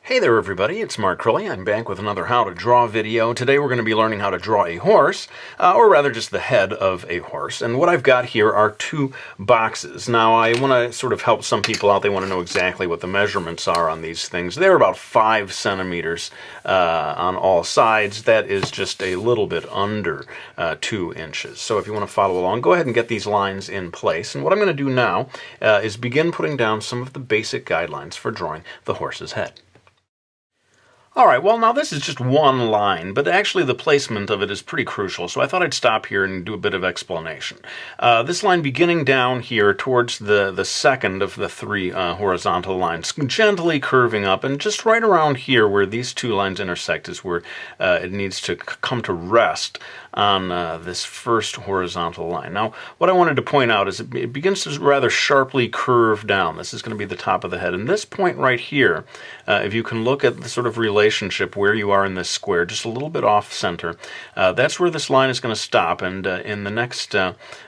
Hey there everybody, it's Mark Crowley. I'm back with another How to Draw video. Today we're going to be learning how to draw a horse, or rather just the head of a horse. And what I've got here are two boxes. Now I want to sort of help some people out. They want to know exactly what the measurements are on these things. They're about 5 centimeters on all sides. That is just a little bit under 2 inches. So if you want to follow along, go ahead and get these lines in place. And what I'm going to do now is begin putting down some of the basic guidelines for drawing the horse's head. Alright, well now this is just one line, but actually the placement of it is pretty crucial, so I thought I'd stop here and do a bit of explanation. This line beginning down here towards the second of the three horizontal lines, gently curving up, and just right around here where these two lines intersect is where it needs to come to rest on this first horizontal line. Now, what I wanted to point out is it begins to rather sharply curve down. This is going to be the top of the head. And this point right here, if you can look at the sort of relationship where you are in this square, just a little bit off center, that's where this line is going to stop. And in the next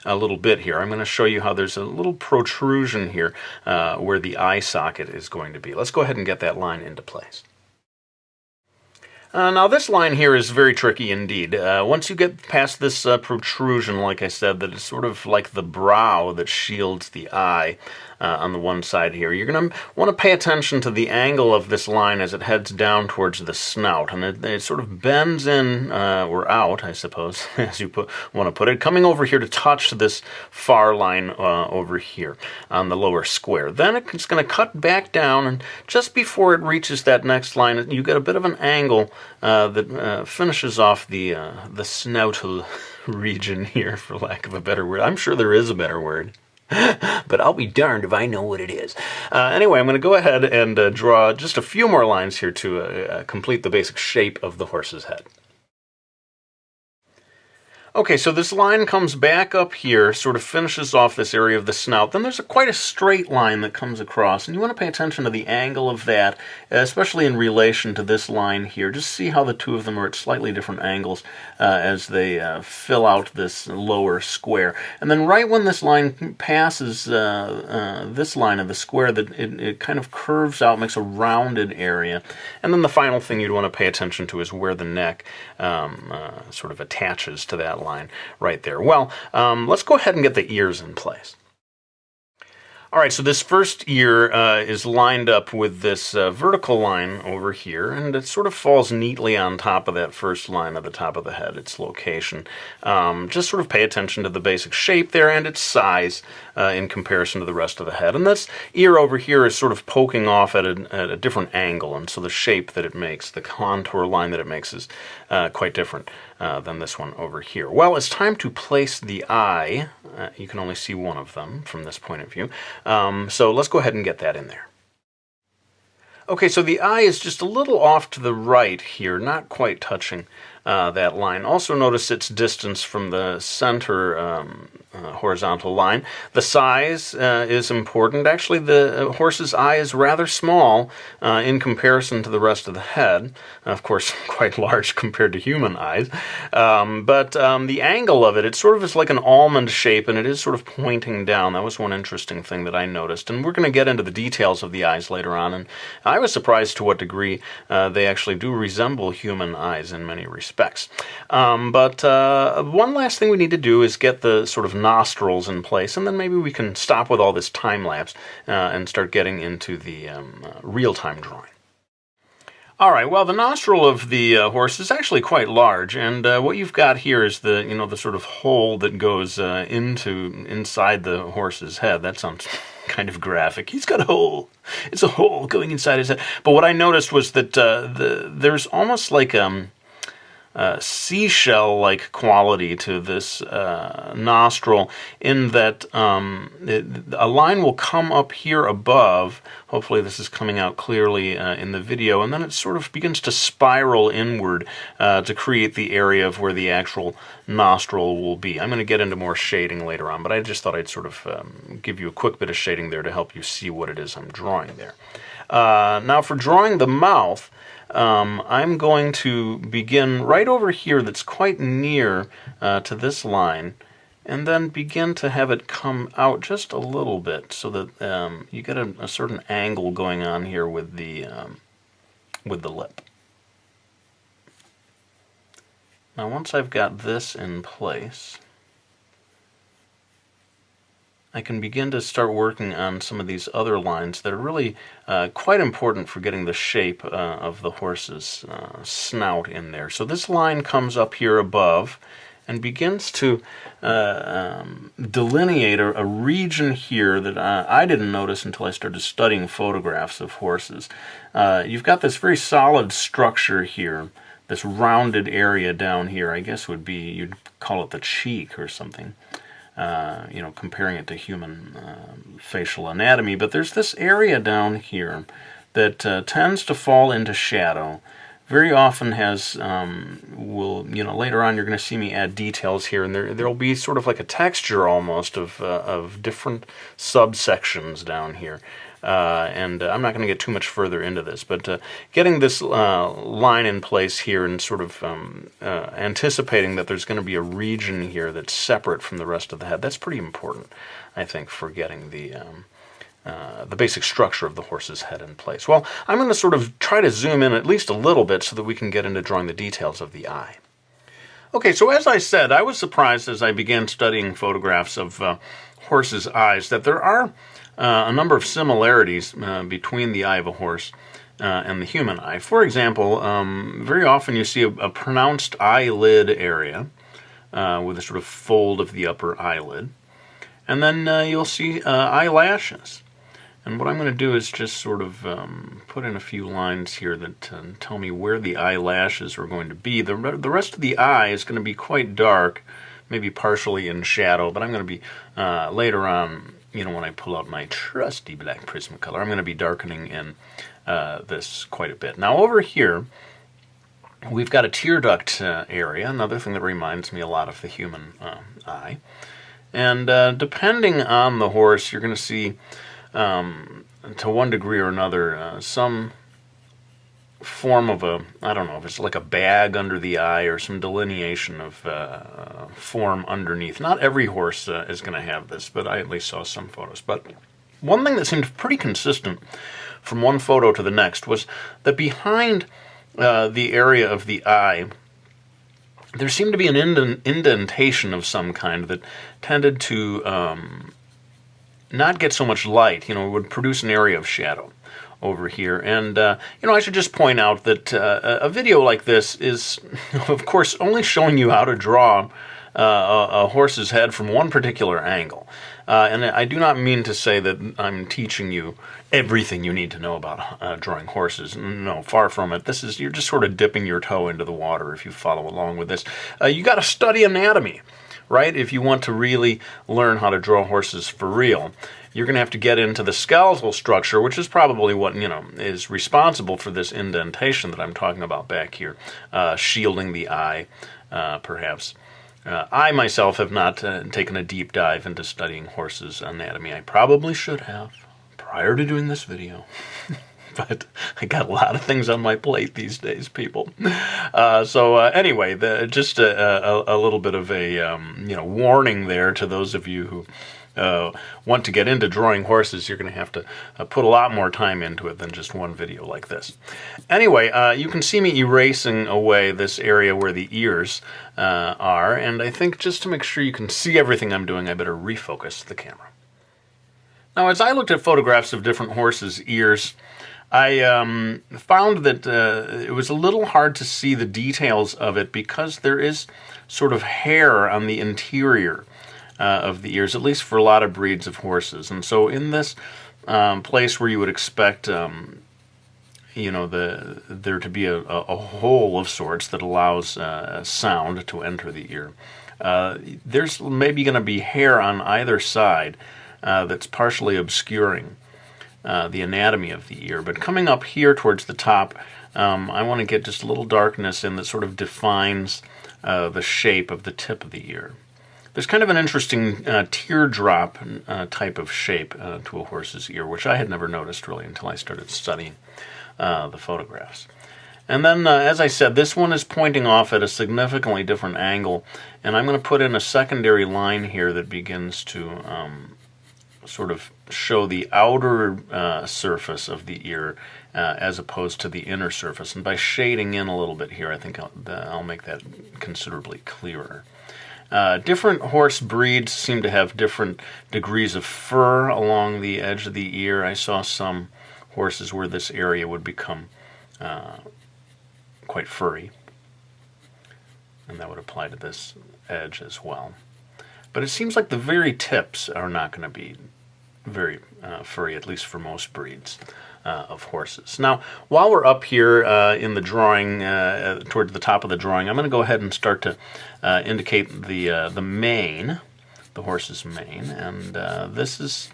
little bit here, I'm going to show you how there's a little protrusion here where the eye socket is going to be. Let's go ahead and get that line into place. Now this line here is very tricky indeed. Once you get past this protrusion, like I said, that is sort of like the brow that shields the eye on the one side here, you're going to want to pay attention to the angle of this line as it heads down towards the snout. And it sort of bends in, or out, I suppose, as you want to put it, coming over here to touch this far line over here on the lower square. Then it's going to cut back down, and just before it reaches that next line, you get a bit of an angle that finishes off the snoutal region here, for lack of a better word. I'm sure there is a better word, but I'll be darned if I know what it is. Anyway, I'm going to go ahead and draw just a few more lines here to complete the basic shape of the horse's head. Okay, so this line comes back up here, sort of finishes off this area of the snout. Then there's quite a straight line that comes across, and you want to pay attention to the angle of that, especially in relation to this line here. Just see how the two of them are at slightly different angles as they fill out this lower square. And then right when this line passes this line of the square, that it kind of curves out, makes a rounded area. And then the final thing you'd want to pay attention to is where the neck sort of attaches to that line right there. Well, let's go ahead and get the ears in place. All right, so this first ear is lined up with this vertical line over here, and it sort of falls neatly on top of that first line at the top of the head, its location. Just sort of pay attention to the basic shape there and its size in comparison to the rest of the head. And this ear over here is sort of poking off at a different angle, and so the shape that it makes, the contour line that it makes is quite different than this one over here. Well, it's time to place the eye. You can only see one of them from this point of view. So let's go ahead and get that in there. Okay, so the eye is just a little off to the right here, not quite touching that line. Also notice its distance from the center horizontal line. The size is important. Actually, the horse's eye is rather small in comparison to the rest of the head. Of course, quite large compared to human eyes. But the angle of it, it sort of is like an almond shape, and it is sort of pointing down. That was one interesting thing that I noticed. And we're going to get into the details of the eyes later on. And I was surprised to what degree they actually do resemble human eyes in many respects. But one last thing we need to do is get the sort of nostrils in place, and then maybe we can stop with all this time-lapse and start getting into the real-time drawing. All right, well, the nostril of the horse is actually quite large, and what you've got here is the sort of hole that goes inside the horse's head. That sounds kind of graphic. He's got a hole. It's a hole going inside his head. But what I noticed was that there's almost like seashell-like quality to this nostril, in that a line will come up here above. Hopefully this is coming out clearly in the video, and then it sort of begins to spiral inward to create the area of where the actual nostril will be. I'm going to get into more shading later on, but I just thought I'd sort of give you a quick bit of shading there to help you see what it is I'm drawing there. Now for drawing the mouth, I'm going to begin right over here that's quite near to this line, and then begin to have it come out just a little bit so that you get a certain angle going on here with the with the lip. Now once I've got this in place, I can begin to start working on some of these other lines that are really quite important for getting the shape of the horse's snout in there. So this line comes up here above and begins to delineate a region here that I didn't notice until I started studying photographs of horses. You've got this very solid structure here, this rounded area down here. I guess would be, you'd call it the cheek or something. You know, comparing it to human facial anatomy. But there's this area down here that tends to fall into shadow. Very often has, later on you're going to see me add details here, and there'll be sort of like a texture almost of different subsections down here. And I'm not going to get too much further into this, but getting this line in place here and sort of anticipating that there's going to be a region here that's separate from the rest of the head, that's pretty important, I think, for getting the basic structure of the horse's head in place. Well, I'm going to sort of try to zoom in at least a little bit so that we can get into drawing the details of the eye. Okay, so as I said, I was surprised as I began studying photographs of horses' eyes that there are a number of similarities between the eye of a horse and the human eye. For example, very often you see a pronounced eyelid area with a sort of fold of the upper eyelid. And then you'll see eyelashes. And what I'm going to do is just sort of put in a few lines here that tell me where the eyelashes are going to be. The rest of the eye is going to be quite dark, maybe partially in shadow, but I'm going to be, later on, when I pull out my trusty black Prismacolor, I'm going to be darkening in this quite a bit. Now over here, we've got a tear duct area, another thing that reminds me a lot of the human eye. And depending on the horse, you're going to see, to one degree or another, some form of I don't know if it's like a bag under the eye or some delineation of form underneath. Not every horse is going to have this, but I at least saw some photos. But one thing that seemed pretty consistent from one photo to the next was that behind the area of the eye, there seemed to be an indentation of some kind that tended to not get so much light. It would produce an area of shadow over here. And, I should just point out that a video like this is, of course, only showing you how to draw a horse's head from one particular angle. And I do not mean to say that I'm teaching you everything you need to know about drawing horses. No, far from it. You're just sort of dipping your toe into the water if you follow along with this. You got to study anatomy, right? If you want to really learn how to draw horses for real. You're going to have to get into the skeletal structure, which is probably what, is responsible for this indentation that I'm talking about back here, shielding the eye, perhaps. I myself have not taken a deep dive into studying horses' anatomy. I probably should have prior to doing this video. But I got a lot of things on my plate these days, people. Anyway, just a little bit of a warning there to those of you who want to get into drawing horses. You're going to have to put a lot more time into it than just one video like this. Anyway, you can see me erasing away this area where the ears are, and I think just to make sure you can see everything I'm doing, I better refocus the camera. Now, as I looked at photographs of different horses' ears, I found that it was a little hard to see the details of it because there is sort of hair on the interior of the ears, at least for a lot of breeds of horses. And so in this place where you would expect, there to be a hole of sorts that allows sound to enter the ear, there's maybe going to be hair on either side that's partially obscuring the anatomy of the ear. But coming up here towards the top, I want to get just a little darkness in that sort of defines the shape of the tip of the ear. There's kind of an interesting teardrop type of shape to a horse's ear, which I had never noticed really until I started studying the photographs. And then, as I said, this one is pointing off at a significantly different angle, and I'm going to put in a secondary line here that begins to sort of show the outer surface of the ear as opposed to the inner surface. And by shading in a little bit here, I think I'll make that considerably clearer. Different horse breeds seem to have different degrees of fur along the edge of the ear. I saw some horses where this area would become quite furry, and that would apply to this edge as well. But it seems like the very tips are not going to be very furry, at least for most breeds of horses. Now, while we're up here in the drawing, towards the top of the drawing, I'm going to go ahead and start to indicate the mane, the horse's mane, and this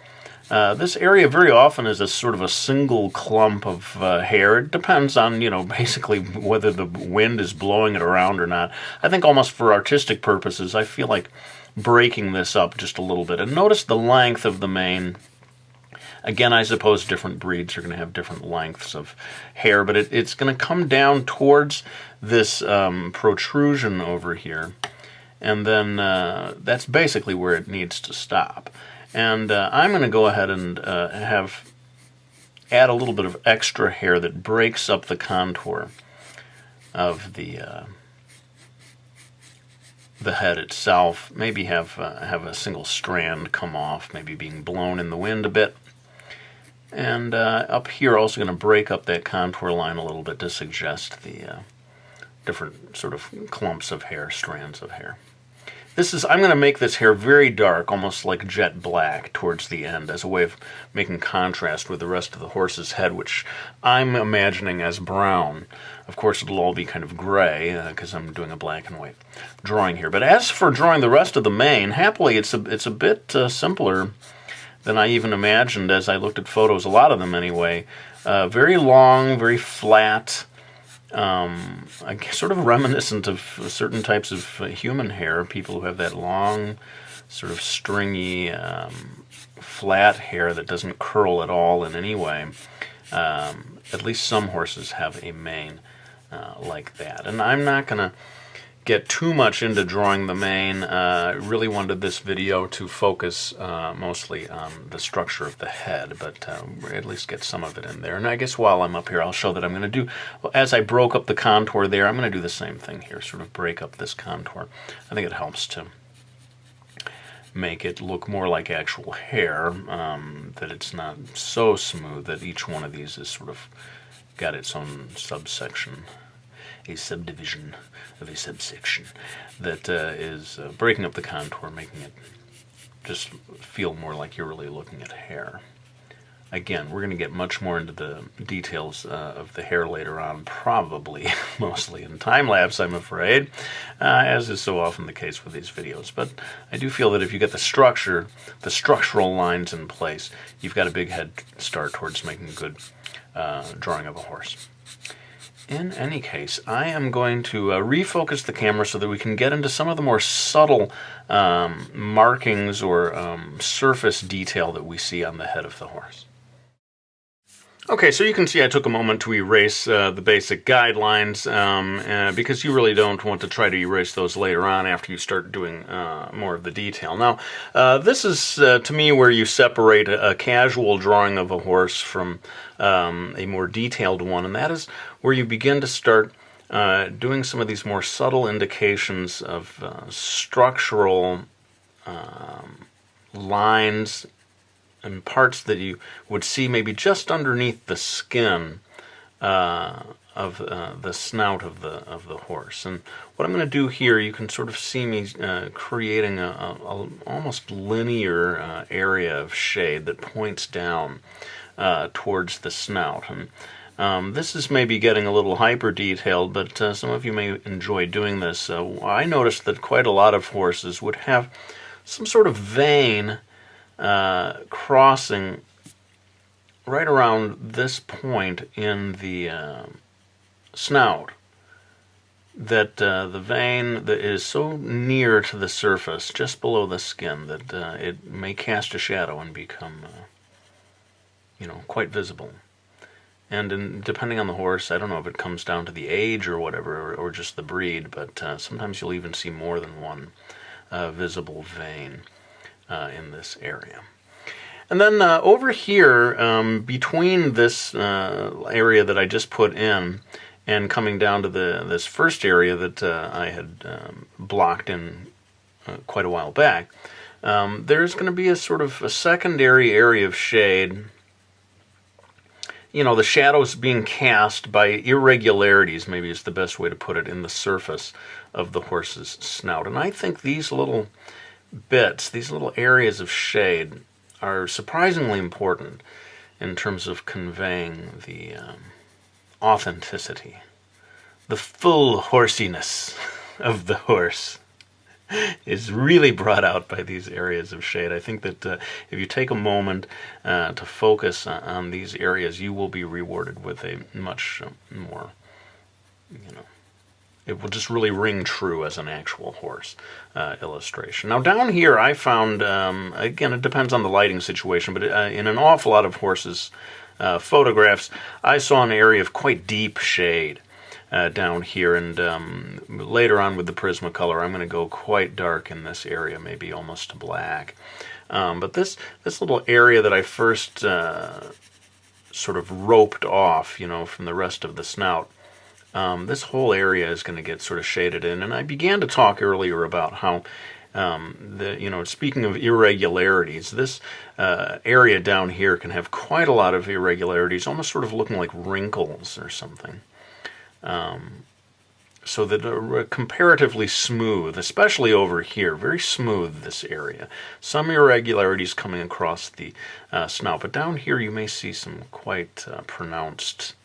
area very often is a sort of a single clump of hair. It depends on, basically whether the wind is blowing it around or not. I think almost for artistic purposes, I feel like breaking this up just a little bit. And notice the length of the mane. Again, I suppose different breeds are going to have different lengths of hair, but it's going to come down towards this protrusion over here, and then that's basically where it needs to stop. And I'm going to go ahead and add a little bit of extra hair that breaks up the contour of the head itself. Maybe have a single strand come off, maybe being blown in the wind a bit. And up here, also going to break up that contour line a little bit to suggest the different sort of clumps of hair, strands of hair. I'm going to make this hair very dark, almost like jet black towards the end, as a way of making contrast with the rest of the horse's head, which I'm imagining as brown. Of course, it'll all be kind of gray, because I'm doing a black and white drawing here. But as for drawing the rest of the mane, happily, it's a bit simpler than I even imagined as I looked at photos, a lot of them anyway. Very long, very flat, sort of reminiscent of certain types of human hair, people who have that long, sort of stringy, flat hair that doesn't curl at all in any way. At least some horses have a mane like that. And I'm not going to get too much into drawing the mane. I really wanted this video to focus mostly on the structure of the head, but at least get some of it in there. And I guess while I'm up here, I'll show that I'm going to do, as I broke up the contour there, I'm going to do the same thing here, sort of break up this contour. I think it helps to make it look more like actual hair, that it's not so smooth that each one of these is sort of got its own subsection, a subdivision of a subsection that is breaking up the contour, making it just feel more like you're really looking at hair. Again, we're going to get much more into the details of the hair later on, probably mostly in time-lapse, I'm afraid, as is so often the case with these videos. But I do feel that if you get the structural lines in place, you've got a big head start towards making a good drawing of a horse. In any case, I am going to refocus the camera so that we can get into some of the more subtle markings or surface detail that we see on the head of the horse. Okay, so you can see I took a moment to erase the basic guidelines because you really don't want to try to erase those later on after you start doing more of the detail. Now, this is, to me, where you separate a casual drawing of a horse from a more detailed one, and that is where you begin to start doing some of these more subtle indications of structural lines and parts that you would see maybe just underneath the skin of the snout of the horse. And what I'm going to do here, you can sort of see me creating a almost linear area of shade that points down towards the snout. And this is maybe getting a little hyper detailed, but some of you may enjoy doing this. I noticed that quite a lot of horses would have some sort of vein crossing right around this point in the snout, that the vein that is so near to the surface, just below the skin, that it may cast a shadow and become, quite visible. And depending on the horse, I don't know if it comes down to the age or whatever, or just the breed, but sometimes you'll even see more than one visible vein in this area. And then over here, between this area that I just put in and coming down to this first area that I had blocked in quite a while back, there's going to be a sort of a secondary area of shade. You know, the shadows being cast by irregularities, maybe is the best way to put it, in the surface of the horse's snout. And I think these little bits, these little areas of shade, are surprisingly important in terms of conveying the authenticity, the full horsiness of the horse is really brought out by these areas of shade. I think that if you take a moment to focus on these areas, you will be rewarded with a much more, it will just really ring true as an actual horse illustration. Now down here I found, again, it depends on the lighting situation, but in an awful lot of horses' photographs, I saw an area of quite deep shade down here, and later on with the Prismacolor I'm going to go quite dark in this area, maybe almost to black. But this little area that I first sort of roped off, from the rest of the snout, this whole area is going to get sort of shaded in. And I began to talk earlier about how, speaking of irregularities, this area down here can have quite a lot of irregularities, almost sort of looking like wrinkles or something. So that are comparatively smooth, especially over here, very smooth, this area. Some irregularities coming across the snout, but down here you may see some quite pronounced,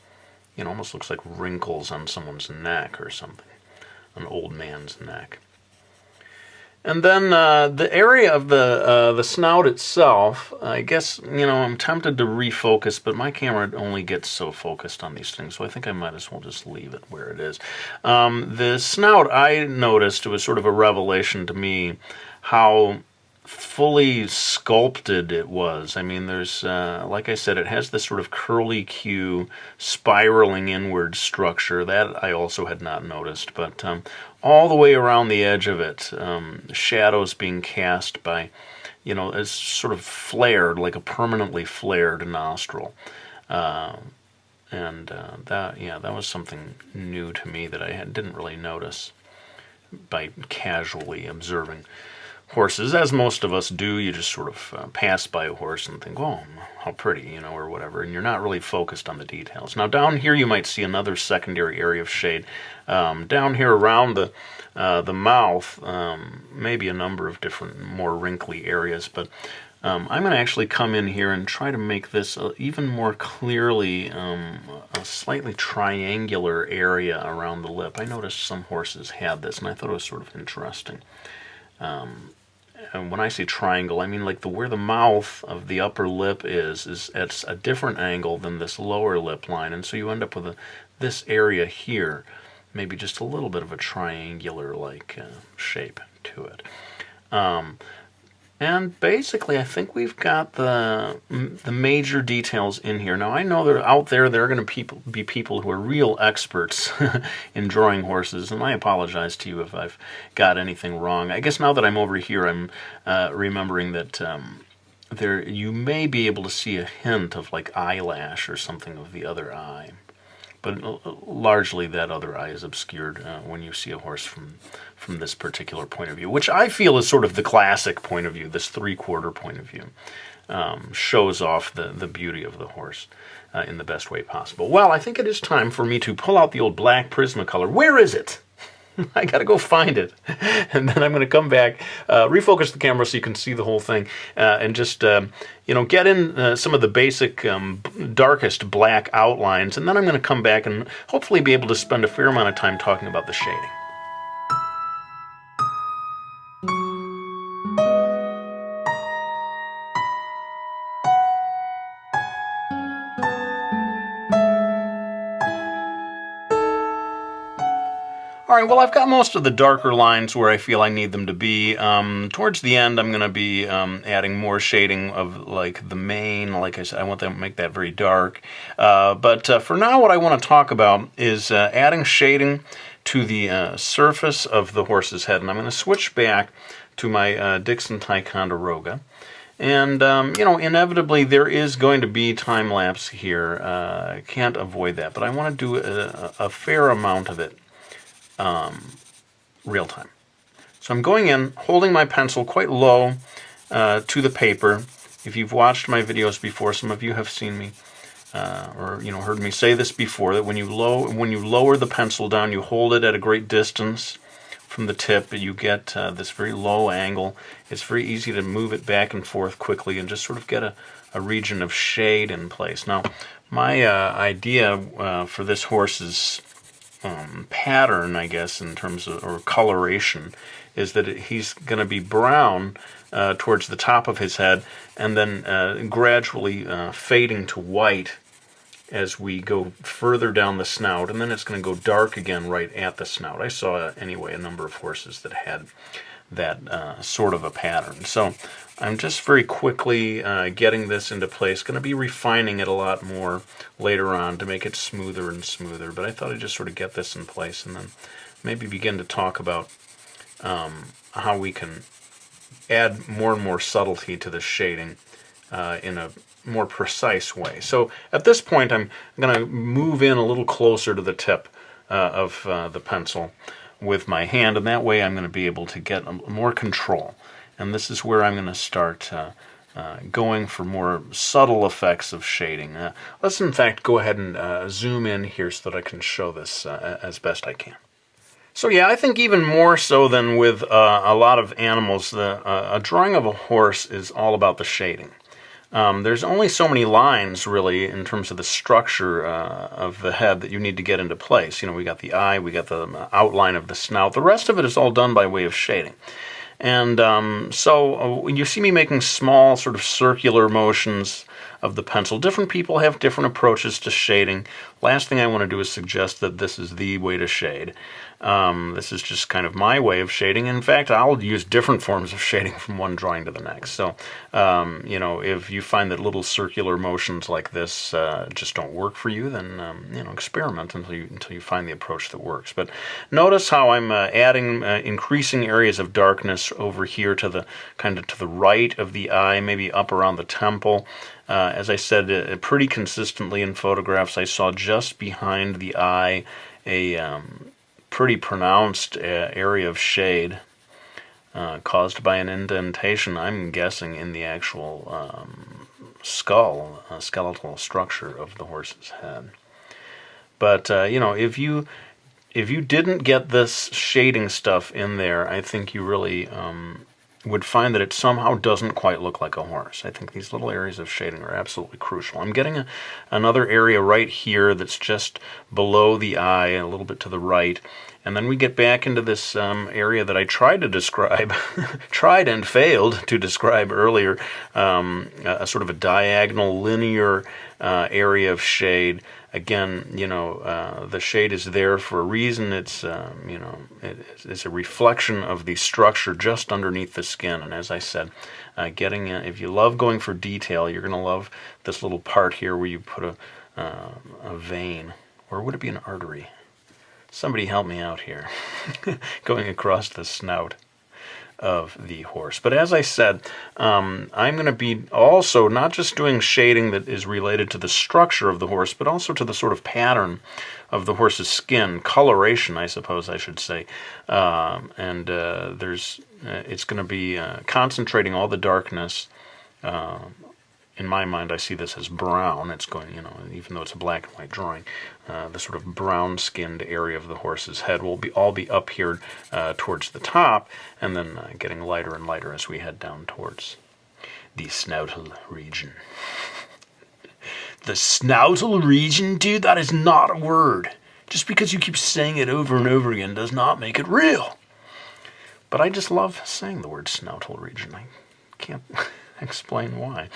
almost looks like wrinkles on someone's neck or something, an old man's neck. And then the area of the snout itself, I guess, I'm tempted to refocus, but my camera only gets so focused on these things, so I think I might as well just leave it where it is. The snout, I noticed, it was sort of a revelation to me how fully sculpted it was. I mean, there's, like I said, it has this sort of curly Q, spiraling inward structure. That I also had not noticed, but all the way around the edge of it, shadows being cast by, it's sort of flared, like a permanently flared nostril. That was something new to me that I didn't really notice by casually observing horses, as most of us do. You just sort of pass by a horse and think, oh, how pretty, or whatever, and you're not really focused on the details. Now down here you might see another secondary area of shade. Down here around the mouth, maybe a number of different more wrinkly areas, but I'm going to actually come in here and try to make this even more clearly a slightly triangular area around the lip. I noticed some horses had this, and I thought it was sort of interesting. And when I say triangle, I mean like where the mouth of the upper lip is at a different angle than this lower lip line, and so you end up with this area here, maybe just a little bit of a triangular-like shape to it. And basically, I think we've got the major details in here. Now, I know that out there are going to be people who are real experts in drawing horses, and I apologize to you if I've got anything wrong. I guess now that I'm over here, I'm remembering that you may be able to see a hint of like eyelash or something of the other eye. But largely that other eye is obscured when you see a horse from this particular point of view, which I feel is sort of the classic point of view, this three-quarter point of view. Shows off the beauty of the horse in the best way possible. Well, I think it is time for me to pull out the old black Prismacolor. Where is it? I gotta go find it, and then I'm going to come back, refocus the camera so you can see the whole thing, and just get in some of the basic darkest black outlines, and then I'm going to come back and hopefully be able to spend a fair amount of time talking about the shading. Alright, well, I've got most of the darker lines where I feel I need them to be. Towards the end, I'm going to be adding more shading of, like, the mane. Like I said, I want to make that very dark. But for now, what I want to talk about is adding shading to the surface of the horse's head. And I'm going to switch back to my Dixon Ticonderoga. And, you know, inevitably there is going to be time lapse here. Can't avoid that. But I want to do a fair amount of it real time. So I'm going in, holding my pencil quite low to the paper. If you've watched my videos before, some of you have seen me or you know, heard me say this before, that when you lower the pencil down, you hold it at a great distance from the tip, and you get this very low angle. It's very easy to move it back and forth quickly and just sort of get a region of shade in place. Now, my idea for this horse's pattern, I guess, in terms of, or coloration, is that he's going to be brown towards the top of his head, and then gradually fading to white as we go further down the snout, and then it's going to go dark again right at the snout. I saw, anyway, a number of horses that had that sort of a pattern. So I'm just very quickly getting this into place. Going to be refining it a lot more later on to make it smoother and smoother, but I thought I'd just sort of get this in place and then maybe begin to talk about how we can add more and more subtlety to the shading in a more precise way. So at this point, I'm going to move in a little closer to the tip of the pencil with my hand, and that way I'm going to be able to get more control. And this is where I'm going to start going for more subtle effects of shading. Let's in fact go ahead and zoom in here so that I can show this as best I can. So yeah, I think even more so than with a lot of animals, a drawing of a horse is all about the shading. There's only so many lines, really, in terms of the structure of the head that you need to get into place. You know, we got the eye, we got the outline of the snout. The rest of it is all done by way of shading. And so when you see me making small sort of circular motions of the pencil, different people have different approaches to shading. Last thing I want to do is suggest that this is the way to shade. This is just kind of my way of shading. In fact, I'll use different forms of shading from one drawing to the next. So, you know, if you find that little circular motions like this just don't work for you, then, you know, experiment until you find the approach that works. But notice how I'm adding increasing areas of darkness over here to the kind of to the right of the eye, maybe up around the temple. As I said, pretty consistently in photographs, I saw just behind the eye a pretty pronounced area of shade caused by an indentation, I'm guessing, in the actual skull, skeletal structure of the horse's head. But, you know, if you didn't get this shading stuff in there, I think you really would find that it somehow doesn't quite look like a horse. I think these little areas of shading are absolutely crucial. I'm getting another area right here that's just below the eye, a little bit to the right, and then we get back into this area that I tried to describe, tried and failed to describe earlier, a sort of a diagonal, linear area of shade. Again, you know, the shade is there for a reason. It's, you know, it's a reflection of the structure just underneath the skin. And as I said, getting if you love going for detail, you're going to love this little part here where you put a vein, or would it be an artery? Somebody help me out here. Going across the snout of the horse. But as I said, I'm going to be also not just doing shading that is related to the structure of the horse, but also to the sort of pattern of the horse's skin, coloration, I suppose I should say. It's going to be concentrating all the darkness. In my mind, I see this as brown. It's going, you know, even though it's a black and white drawing, the sort of brown-skinned area of the horse's head will all be up here towards the top, and then getting lighter and lighter as we head down towards the snoutal region. The snoutal region? Dude, that is not a word. Just because you keep saying it over and over again does not make it real. But I just love saying the word snoutal region. I can't explain why.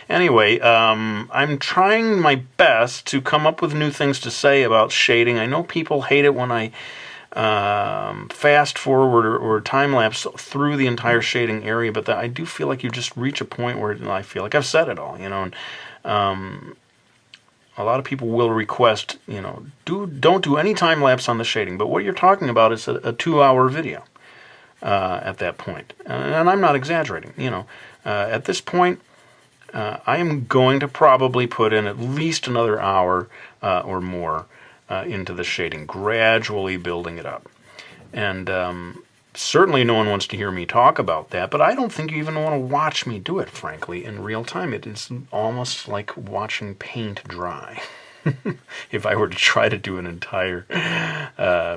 Anyway, I'm trying my best to come up with new things to say about shading. I know people hate it when I fast forward or time lapse through the entire shading area, but I do feel like you just reach a point where I feel like I've said it all, you know. And a lot of people will request, you know, don't do any time lapse on the shading, but what you're talking about is a 2-hour video. at that point. And I'm not exaggerating. At this point, I am going to probably put in at least another hour or more into the shading, gradually building it up. And certainly no one wants to hear me talk about that, but I don't think you even want to watch me do it, frankly, in real time. It is almost like watching paint dry. If I were to try to do an entire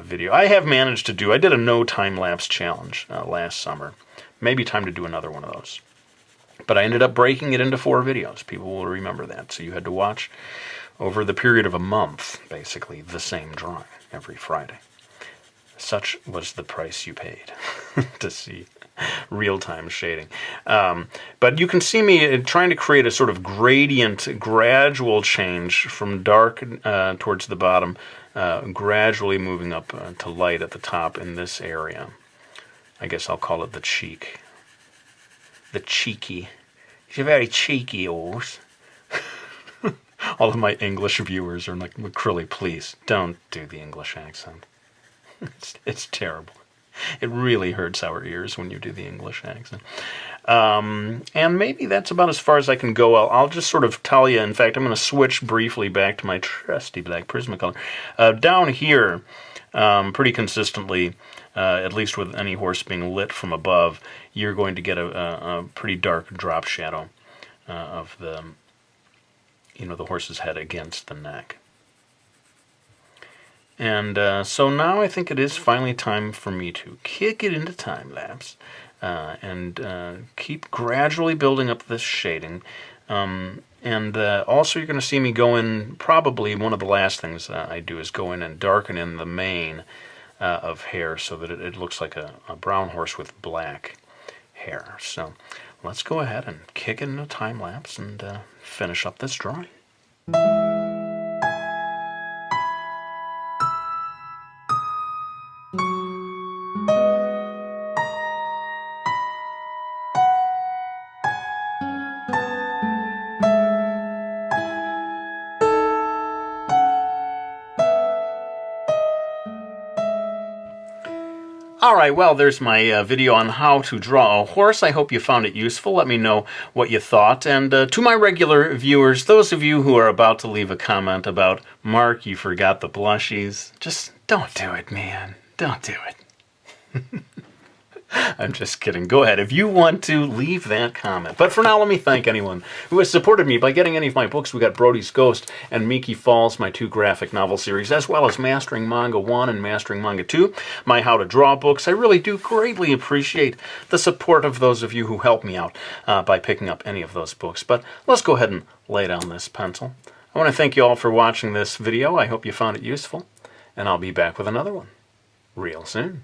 video. I did a no time-lapse challenge last summer. Maybe time to do another one of those. But I ended up breaking it into 4 videos. People will remember that. So you had to watch over the period of a month, basically, the same drawing every Friday. Such was the price you paid to see real-time shading. But you can see me trying to create a sort of gradient, gradual change from dark towards the bottom, gradually moving up to light at the top in this area. I guess I'll call it the cheek. The cheeky. He's a very cheeky horse. All of my English viewers are like, McCrilly, please, don't do the English accent. It's terrible. It really hurts our ears when you do the English accent. And maybe that's about as far as I can go. I'll just sort of tell you. In fact, I'm going to switch briefly back to my trusty black Prismacolor. Down here, pretty consistently, at least with any horse being lit from above, you're going to get a pretty dark drop shadow of the horse's head against the neck. And so now I think it is finally time for me to kick it into time-lapse and keep gradually building up this shading. And also you're going to see me go in, probably one of the last things I do is go in and darken in the mane of hair so that it looks like a brown horse with black hair. So let's go ahead and kick it into time-lapse and finish up this drawing. Alright, well, there's my video on how to draw a horse. I hope you found it useful. Let me know what you thought. And to my regular viewers, those of you who are about to leave a comment about, Mark, you forgot the blushies, just don't do it, man. Don't do it. I'm just kidding. Go ahead. If you want to, leave that comment. But for now, let me thank anyone who has supported me by getting any of my books. We got Brody's Ghost and Miki Falls, my 2 graphic novel series, as well as Mastering Manga 1 and Mastering Manga 2, my How to Draw books. I really do greatly appreciate the support of those of you who help me out by picking up any of those books. But let's go ahead and lay down this pencil. I want to thank you all for watching this video. I hope you found it useful, and I'll be back with another one real soon.